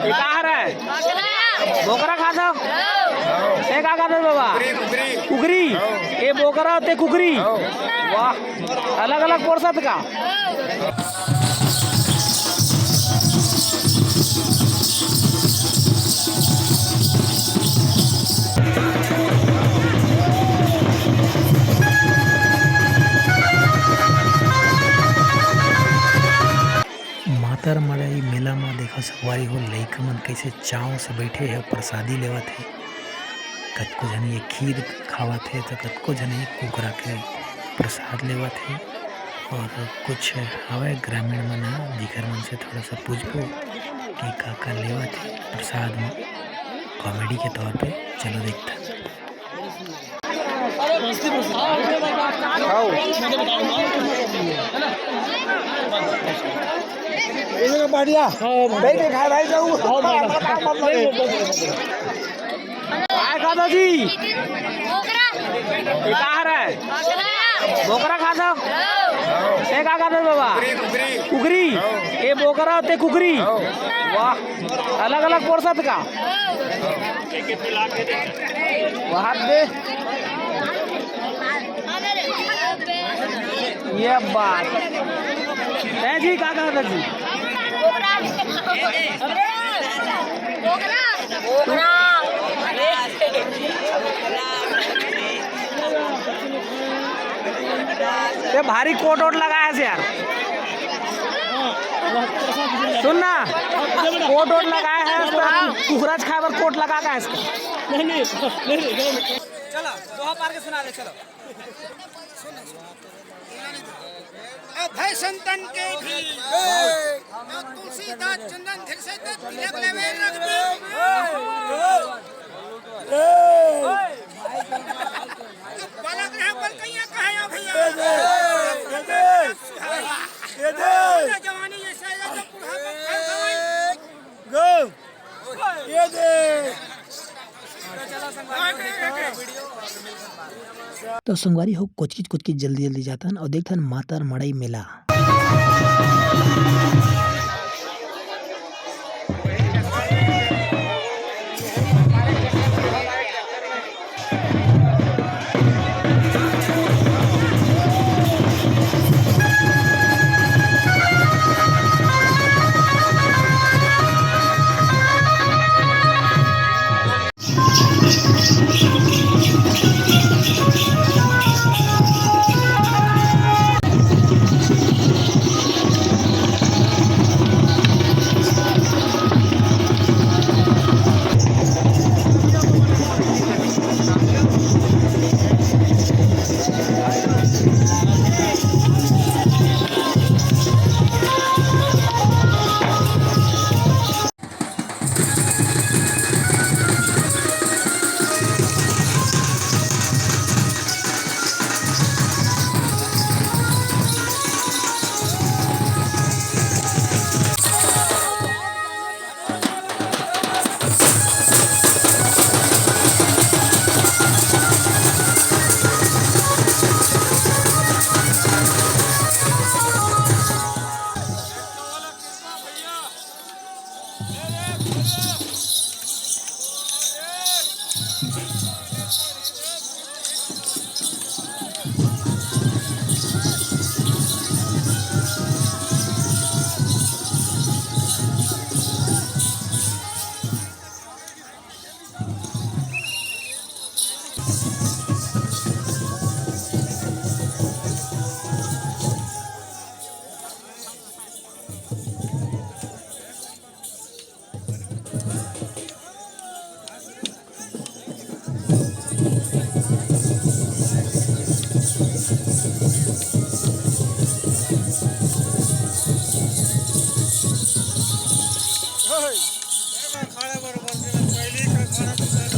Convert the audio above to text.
कहाँ रहा है बोकरा खाता ते का खाता बाबा कुकरी ये बोकरा ते कुकरी वाह अलग अलग पोरसात का मातर मड़ई मेला में देखो सवारी हो लइका मन कैसे चाव से बैठे है प्रसादी लेवत है। कतको जन ये खीर खावत है तो कतको जन ये कुकरा के प्रसाद लेवत है। और कुछ हवे ग्रामीण मन जिकर मन से थोड़ा सा पूछबो कि का लेवत है प्रसाद में कॉमेडी के तौर पे। चलो देखते बढ़िया भाई खाए भाई जाऊ खाता जी कहाँ रहा है बोकरा खाता ते का खाता बाबा कुकरी ये बोकरा ते कुकरी वाह अलग अलग पोरसात का वहाँ दे ये बात है जी का खाता जी ये भारी कोट वोट लगाया है यार सुनना कोट वोट लगाया है कुखराज खाए पर कोट लगा का इसका चलो दोहा पार के सुना दे चलो अभय संतन के भी तुलसीदास चंदन धीर से तिलक लेवे रखबे बालक रहे बल कहिया कहया भैया ये दे जवानी ये शायद जब बुढ़ा गो ये दे तो संगवारी हो कुछ किच जल्दी जल्दी जातन और देखतन मातर मड़ई मेला। खाना बरोबर पहली का खाना